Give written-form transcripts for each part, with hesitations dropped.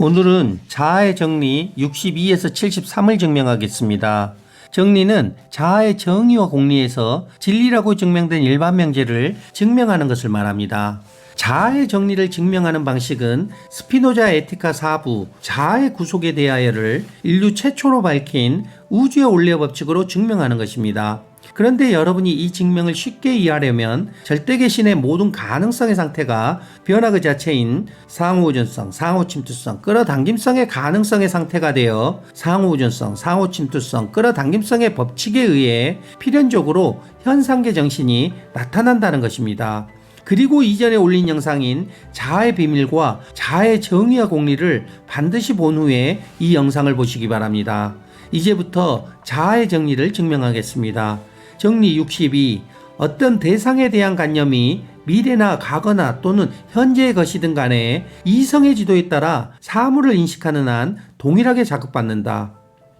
오늘은 자아의 정리 62에서 73을 증명하겠습니다. 정리는 자아의 정의와 공리에서 진리라고 증명된 일반 명제를 증명하는 것을 말합니다. 자아의 정리를 증명하는 방식은 스피노자 에티카 4부 자아의 구속에 대하여를 인류 최초로 밝힌 우주의 원리의 법칙으로 증명하는 것입니다. 그런데 여러분이 이 증명을 쉽게 이해하려면 절대계신의 모든 가능성의 상태가 변화 그 자체인 상호우전성, 상호침투성, 끌어당김성의 가능성의 상태가 되어 상호우전성, 상호침투성, 끌어당김성의 법칙에 의해 필연적으로 현상계 정신이 나타난다는 것입니다. 그리고 이전에 올린 영상인 자아의 비밀과 자아의 정의와 공리를 반드시 본 후에 이 영상을 보시기 바랍니다. 이제부터 자아의 정리를 증명하겠습니다. 정리 62. 어떤 대상에 대한 관념이 미래나 과거나 또는 현재의 것이든 간에 이성의 지도에 따라 사물을 인식하는 한 동일하게 자극받는다.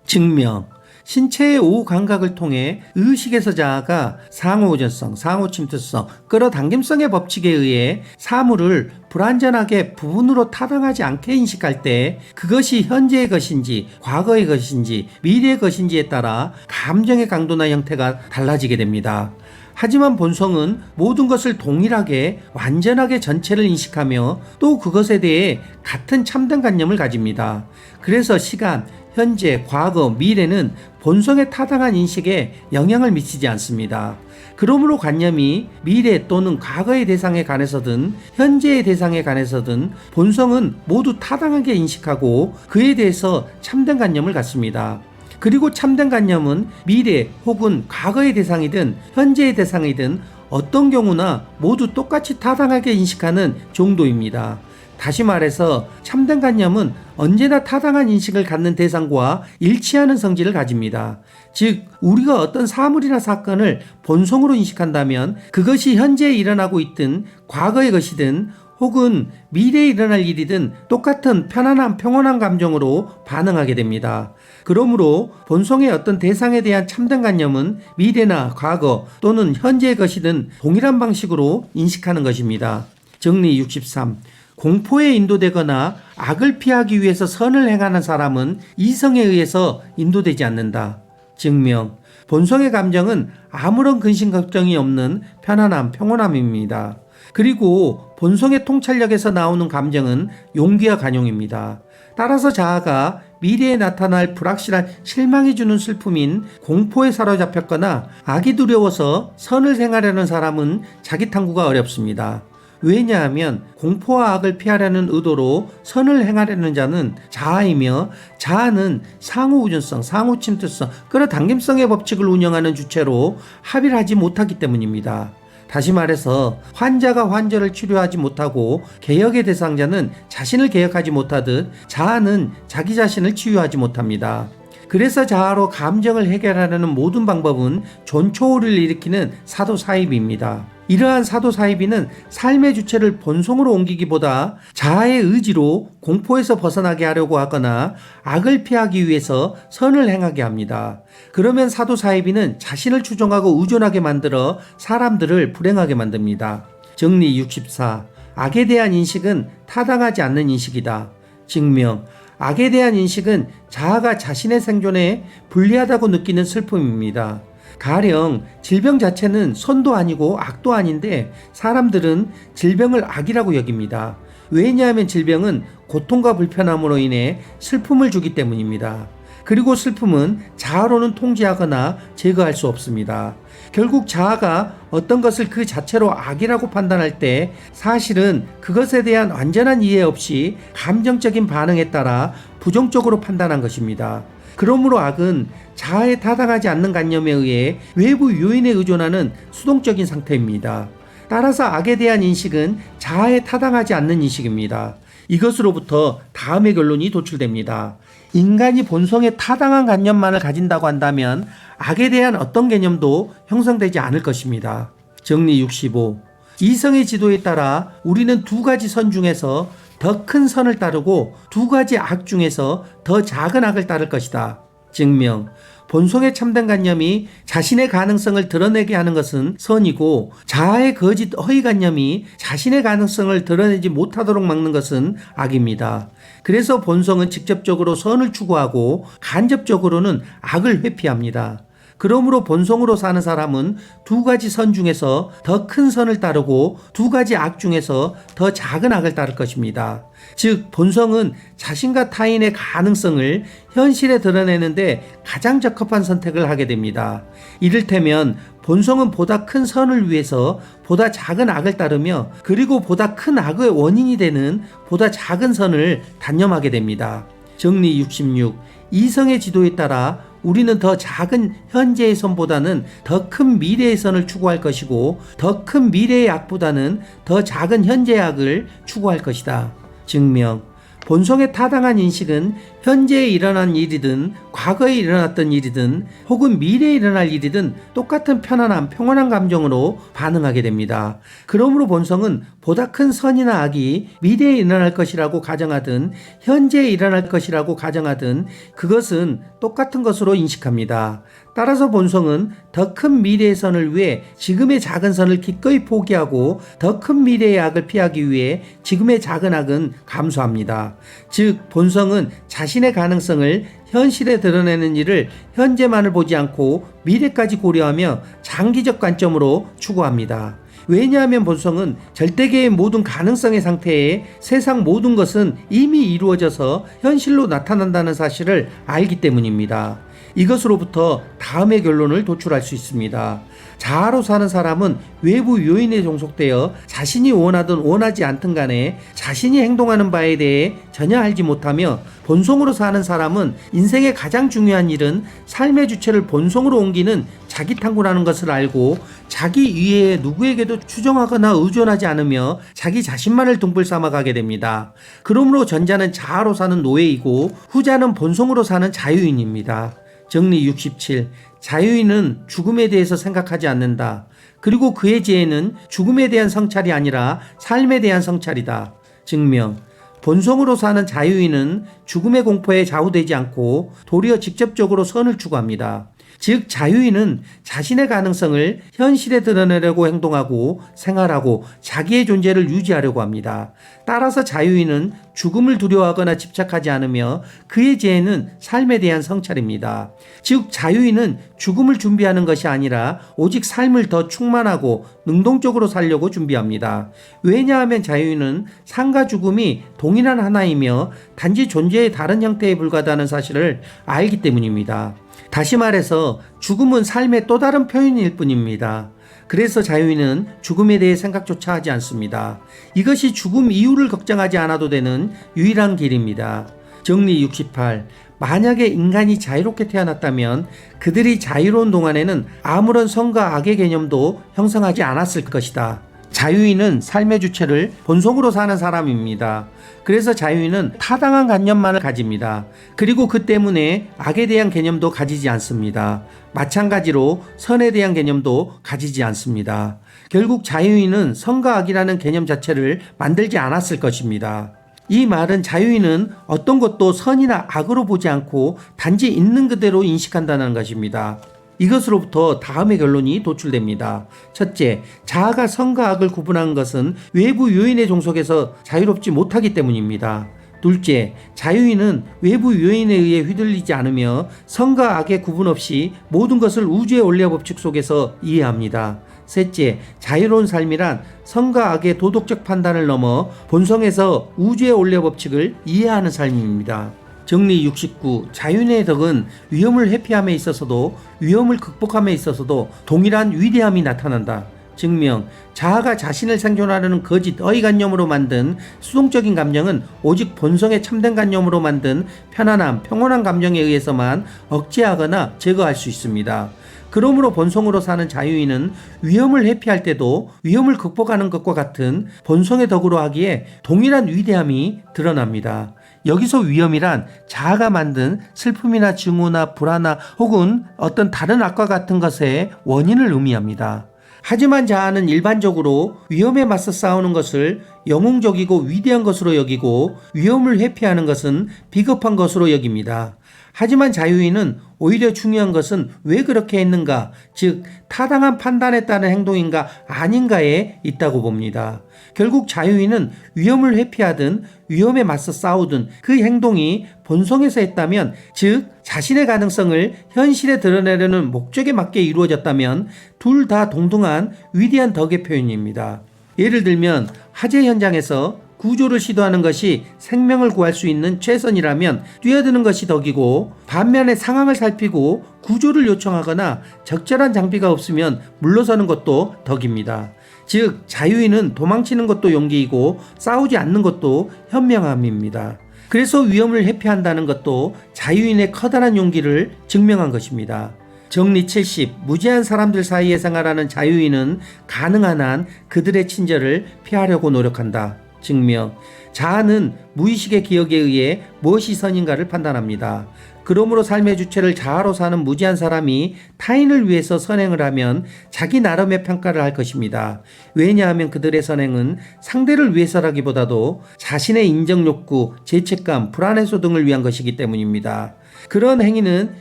증명. 신체의 오후 감각을 통해 의식에서 자아가 상호우전성, 상호침투성, 끌어당김성의 법칙에 의해 사물을 불완전하게 부분으로 타당하지 않게 인식할 때 그것이 현재의 것인지 과거의 것인지 미래의 것인지에 따라 감정의 강도나 형태가 달라지게 됩니다. 하지만 본성은 모든 것을 동일하게 완전하게 전체를 인식하며 또 그것에 대해 같은 참된 관념을 가집니다. 그래서 시간, 현재, 과거, 미래는 본성의 타당한 인식에 영향을 미치지 않습니다. 그러므로 관념이 미래 또는 과거의 대상에 관해서든 현재의 대상에 관해서든 본성은 모두 타당하게 인식하고 그에 대해서 참된 관념을 갖습니다. 그리고 참된 관념은 미래 혹은 과거의 대상이든 현재의 대상이든 어떤 경우나 모두 똑같이 타당하게 인식하는 정도입니다. 다시 말해서 참된 관념은 언제나 타당한 인식을 갖는 대상과 일치하는 성질을 가집니다. 즉 우리가 어떤 사물이나 사건을 본성으로 인식한다면 그것이 현재에 일어나고 있든 과거의 것이든 혹은 미래에 일어날 일이든 똑같은 편안한 평온한 감정으로 반응하게 됩니다. 그러므로 본성의 어떤 대상에 대한 참된 관념은 미래나 과거 또는 현재의 것이든 동일한 방식으로 인식하는 것입니다. 정리 63. 공포에 인도되거나 악을 피하기 위해서 선을 행하는 사람은 이성에 의해서 인도되지 않는다. 증명. 본성의 감정은 아무런 근심 걱정이 없는 편안함, 평온함입니다. 그리고 본성의 통찰력에서 나오는 감정은 용기와 관용입니다. 따라서 자아가 미래에 나타날 불확실한 실망이 주는 슬픔인 공포에 사로잡혔거나 악이 두려워서 선을 행하려는 사람은 자기 탐구가 어렵습니다. 왜냐하면 공포와 악을 피하려는 의도로 선을 행하려는 자는 자아이며 자아는 상호우전성, 상호침투성, 끌어당김성의 법칙을 운영하는 주체로 합의를 하지 못하기 때문입니다. 다시 말해서 환자가 환자를 치료하지 못하고 개혁의 대상자는 자신을 개혁하지 못하듯 자아는 자기 자신을 치유하지 못합니다. 그래서 자아로 감정을 해결하려는 모든 방법은 존초호를 일으키는 사도사입입니다. 이러한 사도사이비는 삶의 주체를 본성으로 옮기기보다 자아의 의지로 공포에서 벗어나게 하려고 하거나 악을 피하기 위해서 선을 행하게 합니다. 그러면 사도사이비는 자신을 추종하고 의존하게 만들어 사람들을 불행하게 만듭니다. 정리 64. 악에 대한 인식은 타당하지 않는 인식이다. 증명. 악에 대한 인식은 자아가 자신의 생존에 불리하다고 느끼는 슬픔입니다. 가령 질병 자체는 선도 아니고 악도 아닌데 사람들은 질병을 악이라고 여깁니다. 왜냐하면 질병은 고통과 불편함으로 인해 슬픔을 주기 때문입니다. 그리고 슬픔은 자아로는 통제하거나 제거할 수 없습니다. 결국 자아가 어떤 것을 그 자체로 악이라고 판단할 때 사실은 그것에 대한 완전한 이해 없이 감정적인 반응에 따라 부정적으로 판단한 것입니다. 그러므로 악은 자아에 타당하지 않는 관념에 의해 외부 요인에 의존하는 수동적인 상태입니다. 따라서 악에 대한 인식은 자아에 타당하지 않는 인식입니다. 이것으로부터 다음의 결론이 도출됩니다. 인간이 본성에 타당한 관념만을 가진다고 한다면 악에 대한 어떤 개념도 형성되지 않을 것입니다. 정리 65. 이성의 지도에 따라 우리는 두 가지 선 중에서 더 큰 선을 따르고 두 가지 악 중에서 더 작은 악을 따를 것이다. 증명. 본성에 참된 관념이 자신의 가능성을 드러내게 하는 것은 선이고, 자아의 거짓 허위관념이 자신의 가능성을 드러내지 못하도록 막는 것은 악입니다. 그래서 본성은 직접적으로 선을 추구하고 간접적으로는 악을 회피합니다. 그러므로 본성으로 사는 사람은 두 가지 선 중에서 더 큰 선을 따르고 두 가지 악 중에서 더 작은 악을 따를 것입니다. 즉, 본성은 자신과 타인의 가능성을 현실에 드러내는데 가장 적합한 선택을 하게 됩니다. 이를테면 본성은 보다 큰 선을 위해서 보다 작은 악을 따르며, 그리고 보다 큰 악의 원인이 되는 보다 작은 선을 단념하게 됩니다. 정리 66. 이성의 지도에 따라 우리는 더 작은 현재의 선보다는 더 큰 미래의 선을 추구할 것이고, 더 큰 미래의 악보다는 더 작은 현재의 악을 추구할 것이다. 증명. 본성에 타당한 인식은 현재에 일어난 일이든 과거에 일어났던 일이든 혹은 미래에 일어날 일이든 똑같은 편안함, 평온한 감정으로 반응하게 됩니다. 그러므로 본성은 보다 큰 선이나 악이 미래에 일어날 것이라고 가정하든 현재에 일어날 것이라고 가정하든 그것은 똑같은 것으로 인식합니다. 따라서 본성은 더 큰 미래의 선을 위해 지금의 작은 선을 기꺼이 포기하고 더 큰 미래의 악을 피하기 위해 지금의 작은 악은 감수합니다. 즉, 본성은 자신의 가능성을 현실에 드러내는 일을 현재만을 보지 않고 미래까지 고려하며 장기적 관점으로 추구합니다. 왜냐하면 본성은 절대계의 모든 가능성의 상태에 세상 모든 것은 이미 이루어져서 현실로 나타난다는 사실을 알기 때문입니다. 이것으로부터 다음의 결론을 도출할 수 있습니다. 자아로 사는 사람은 외부 요인에 종속되어 자신이 원하든 원하지 않든 간에 자신이 행동하는 바에 대해 전혀 알지 못하며, 본성으로 사는 사람은 인생의 가장 중요한 일은 삶의 주체를 본성으로 옮기는 자기 탐구라는 것을 알고 자기 이외에 누구에게도 추정하거나 의존하지 않으며 자기 자신만을 등불 삼아 가게 됩니다. 그러므로 전자는 자아로 사는 노예이고 후자는 본성으로 사는 자유인입니다. 정리 67. 자유인은 죽음에 대해서 생각하지 않는다. 그리고 그의 지혜는 죽음에 대한 성찰이 아니라 삶에 대한 성찰이다. 증명. 본성으로 사는 자유인은 죽음의 공포에 좌우되지 않고 도리어 직접적으로 선을 추구합니다. 즉, 자유인은 자신의 가능성을 현실에 드러내려고 행동하고 생활하고 자기의 존재를 유지하려고 합니다. 따라서 자유인은 죽음을 두려워하거나 집착하지 않으며 그의 지혜는 삶에 대한 성찰입니다. 즉, 자유인은 죽음을 준비하는 것이 아니라 오직 삶을 더 충만하고 능동적으로 살려고 준비합니다. 왜냐하면 자유인은 삶과 죽음이 동일한 하나이며 단지 존재의 다른 형태에 불과하다는 사실을 알기 때문입니다. 다시 말해서 죽음은 삶의 또 다른 표현일 뿐입니다. 그래서 자유인은 죽음에 대해 생각조차 하지 않습니다. 이것이 죽음 이후를 걱정하지 않아도 되는 유일한 길입니다. 정리 68. 만약에 인간이 자유롭게 태어났다면 그들이 자유로운 동안에는 아무런 선과 악의 개념도 형성하지 않았을 것이다. 자유인은 삶의 주체를 본성으로 사는 사람입니다. 그래서 자유인은 타당한 관념만을 가집니다. 그리고 그 때문에 악에 대한 개념도 가지지 않습니다. 마찬가지로 선에 대한 개념도 가지지 않습니다. 결국 자유인은 선과 악이라는 개념 자체를 만들지 않았을 것입니다. 이 말은 자유인은 어떤 것도 선이나 악으로 보지 않고 단지 있는 그대로 인식한다는 것입니다. 이것으로부터 다음의 결론이 도출됩니다. 첫째, 자아가 선과 악을 구분하는 것은 외부 요인의 종속에서 자유롭지 못하기 때문입니다. 둘째, 자유인은 외부 요인에 의해 휘둘리지 않으며 선과 악의 구분 없이 모든 것을 우주의 원리와 법칙 속에서 이해합니다. 셋째, 자유로운 삶이란 선과 악의 도덕적 판단을 넘어 본성에서 우주의 원리와 법칙을 이해하는 삶입니다. 정리 69. 자유인의 덕은 위험을 회피함에 있어서도 위험을 극복함에 있어서도 동일한 위대함이 나타난다. 증명. 자아가 자신을 생존하려는 거짓 허위관념으로 만든 수동적인 감정은 오직 본성의 참된 관념으로 만든 편안함, 평온한 감정에 의해서만 억제하거나 제거할 수 있습니다. 그러므로 본성으로 사는 자유인은 위험을 회피할 때도 위험을 극복하는 것과 같은 본성의 덕으로 하기에 동일한 위대함이 드러납니다. 여기서 위험이란 자아가 만든 슬픔이나 증오나 불안나 혹은 어떤 다른 악과 같은 것의 원인을 의미합니다. 하지만 자아는 일반적으로 위험에 맞서 싸우는 것을 영웅적이고 위대한 것으로 여기고 위험을 회피하는 것은 비겁한 것으로 여깁니다. 하지만 자유인은 오히려 중요한 것은 왜 그렇게 했는가, 즉 타당한 판단에 따른 행동인가 아닌가에 있다고 봅니다. 결국 자유인은 위험을 회피하든 위험에 맞서 싸우든 그 행동이 본성에서 했다면, 즉 자신의 가능성을 현실에 드러내려는 목적에 맞게 이루어졌다면 둘 다 동등한 위대한 덕의 표현입니다. 예를 들면 화재 현장에서 구조를 시도하는 것이 생명을 구할 수 있는 최선이라면 뛰어드는 것이 덕이고, 반면에 상황을 살피고 구조를 요청하거나 적절한 장비가 없으면 물러서는 것도 덕입니다. 즉 자유인은 도망치는 것도 용기이고 싸우지 않는 것도 현명함입니다. 그래서 위험을 회피한다는 것도 자유인의 커다란 용기를 증명한 것입니다. 정리 70. 무지한 사람들 사이에 생활하는 자유인은 가능한 한 그들의 친절을 피하려고 노력한다. 증명. 자아는 무의식의 기억에 의해 무엇이 선인가를 판단합니다. 그러므로 삶의 주체를 자아로 사는 무지한 사람이 타인을 위해서 선행을 하면 자기 나름의 평가를 할 것입니다. 왜냐하면 그들의 선행은 상대를 위해서라기보다도 자신의 인정욕구, 죄책감, 불안해소 등을 위한 것이기 때문입니다. 그런 행위는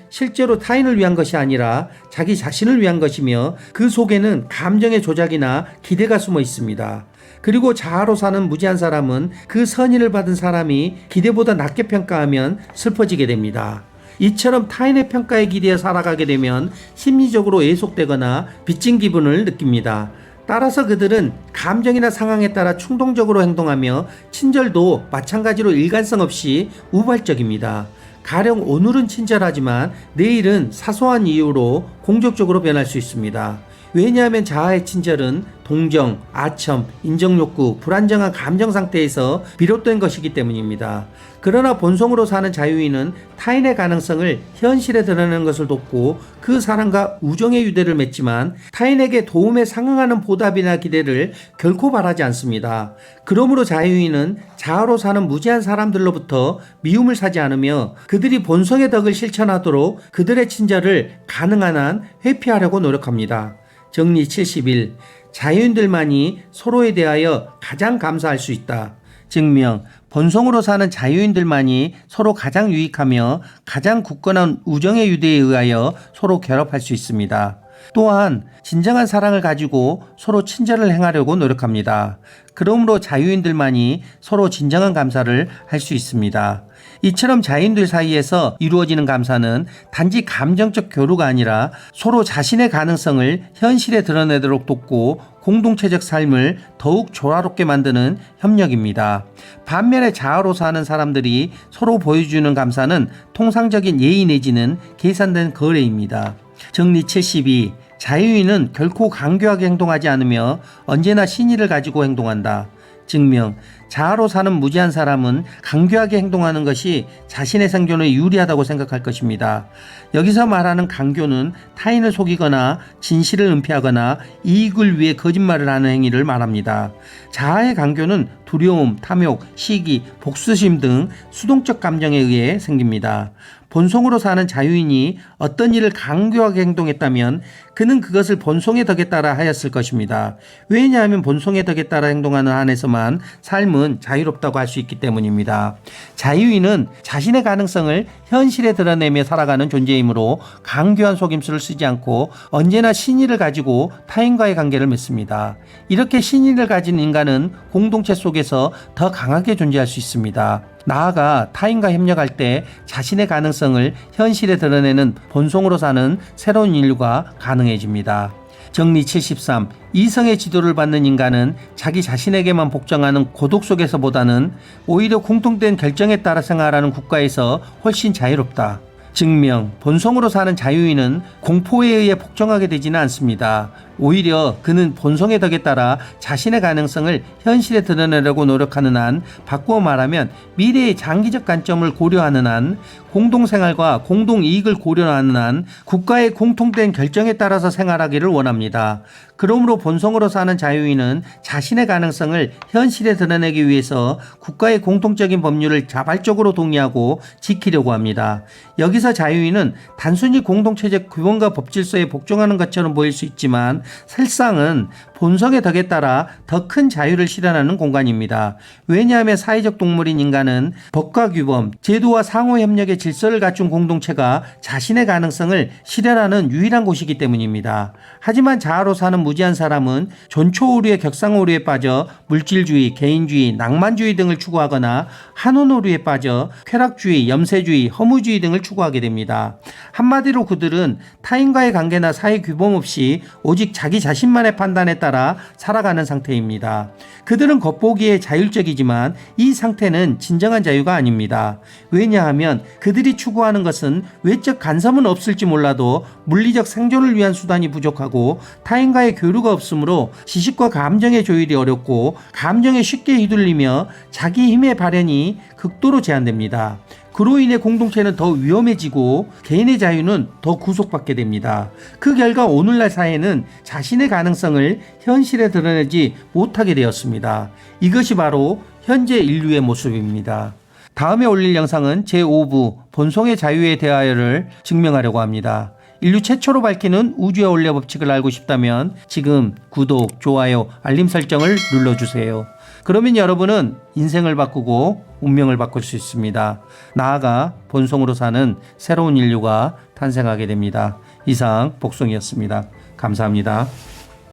실제로 타인을 위한 것이 아니라 자기 자신을 위한 것이며, 그 속에는 감정의 조작이나 기대가 숨어 있습니다. 그리고 자아로 사는 무지한 사람은 그 선의를 받은 사람이 기대보다 낮게 평가하면 슬퍼지게 됩니다. 이처럼 타인의 평가에 기대어 살아가게 되면 심리적으로 애속되거나 빚진 기분을 느낍니다. 따라서 그들은 감정이나 상황에 따라 충동적으로 행동하며 친절도 마찬가지로 일관성 없이 우발적입니다. 가령 오늘은 친절하지만 내일은 사소한 이유로 공격적으로 변할 수 있습니다. 왜냐하면 자아의 친절은 동정, 아첨, 인정욕구, 불안정한 감정 상태에서 비롯된 것이기 때문입니다. 그러나 본성으로 사는 자유인은 타인의 가능성을 현실에 드러내는 것을 돕고 그 사랑과 우정의 유대를 맺지만 타인에게 도움에 상응하는 보답이나 기대를 결코 바라지 않습니다. 그러므로 자유인은 자아로 사는 무지한 사람들로부터 미움을 사지 않으며 그들이 본성의 덕을 실천하도록 그들의 친절을 가능한 한 회피하려고 노력합니다. 정리 71. 자유인들만이 서로에 대하여 가장 감사할 수 있다. 증명. 본성으로 사는 자유인들만이 서로 가장 유익하며 가장 굳건한 우정의 유대에 의하여 서로 결합할 수 있습니다. 또한 진정한 사랑을 가지고 서로 친절을 행하려고 노력합니다. 그러므로 자유인들만이 서로 진정한 감사를 할 수 있습니다. 이처럼 자유인들 사이에서 이루어지는 감사는 단지 감정적 교류가 아니라 서로 자신의 가능성을 현실에 드러내도록 돕고 공동체적 삶을 더욱 조화롭게 만드는 협력입니다. 반면에 자아로 사는 사람들이 서로 보여주는 감사는 통상적인 예의 내지는 계산된 거래입니다. 정리 72. 자유인은 결코 강교하게 행동하지 않으며 언제나 신의를 가지고 행동한다. 증명. 자아로 사는 무지한 사람은 강교하게 행동하는 것이 자신의 생존에 유리하다고 생각할 것입니다. 여기서 말하는 강교는 타인을 속이거나 진실을 은폐하거나 이익을 위해 거짓말을 하는 행위를 말합니다. 자아의 강교는 두려움, 탐욕, 시기, 복수심 등 수동적 감정에 의해 생깁니다. 본성으로 사는 자유인이 어떤 일을 강교하게 행동했다면 그는 그것을 본성의 덕에 따라 하였을 것입니다. 왜냐하면 본성의 덕에 따라 행동하는 한에서만 삶은 자유롭다고 할 수 있기 때문입니다. 자유인은 자신의 가능성을 현실에 드러내며 살아가는 존재이므로 강교한 속임수를 쓰지 않고 언제나 신의를 가지고 타인과의 관계를 맺습니다. 이렇게 신의를 가진 인간은 공동체 속에서 더 강하게 존재할 수 있습니다. 나아가 타인과 협력할 때 자신의 가능성을 현실에 드러내는 본성으로 사는 새로운 인류가 가능해집니다. 정리 73. 이성의 지도를 받는 인간은 자기 자신에게만 복종하는 고독 속에서보다는 오히려 공통된 결정에 따라 생활하는 국가에서 훨씬 자유롭다. 증명. 본성으로 사는 자유인은 공포에 의해 복종하게 되지는 않습니다. 오히려 그는 본성의 덕에 따라 자신의 가능성을 현실에 드러내려고 노력하는 한, 바꾸어 말하면 미래의 장기적 관점을 고려하는 한, 공동생활과 공동이익을 고려하는 한 국가의 공통된 결정에 따라서 생활하기를 원합니다. 그러므로 본성으로 사는 자유인은 자신의 가능성을 현실에 드러내기 위해서 국가의 공통적인 법률을 자발적으로 동의하고 지키려고 합니다. 여기서 자유인은 단순히 공동체적 규범과 법질서에 복종하는 것처럼 보일 수 있지만 실상은 본성의 덕에 따라 더 큰 자유를 실현하는 공간입니다. 왜냐하면 사회적 동물인 인간은 법과 규범, 제도와 상호협력의 질서를 갖춘 공동체가 자신의 가능성을 실현하는 유일한 곳이기 때문입니다. 하지만 자아로 사는 무지한 사람은 존초오류의 격상오류에 빠져 물질주의, 개인주의, 낭만주의 등을 추구하거나 한온오류에 빠져 쾌락주의, 염세주의, 허무주의 등을 추구하게 됩니다. 한마디로 그들은 타인과의 관계나 사회 규범 없이 오직 자기 자신만의 판단에 따라 살아가는 상태입니다. 그들은 겉보기에 자율적이지만 이 상태는 진정한 자유가 아닙니다. 왜냐하면 그들이 추구하는 것은 외적 간섭은 없을지 몰라도 물리적 생존을 위한 수단이 부족하고 타인과의 교류가 없으므로 지식과 감정의 조율이 어렵고 감정에 쉽게 휘둘리며 자기 힘의 발현이 극도로 제한됩니다. 그로 인해 공동체는 더 위험해지고 개인의 자유는 더 구속받게 됩니다. 그 결과 오늘날 사회는 자신의 가능성을 현실에 드러내지 못하게 되었습니다. 이것이 바로 현재 인류의 모습입니다. 다음에 올릴 영상은 제5부 본성의 자유에 대하여를 증명하려고 합니다. 인류 최초로 밝히는 우주의 원리 법칙을 알고 싶다면 지금 구독, 좋아요, 알림 설정을 눌러주세요. 그러면 여러분은 인생을 바꾸고 운명을 바꿀 수 있습니다. 나아가 본성으로 사는 새로운 인류가 탄생하게 됩니다. 이상 복송이었습니다. 감사합니다.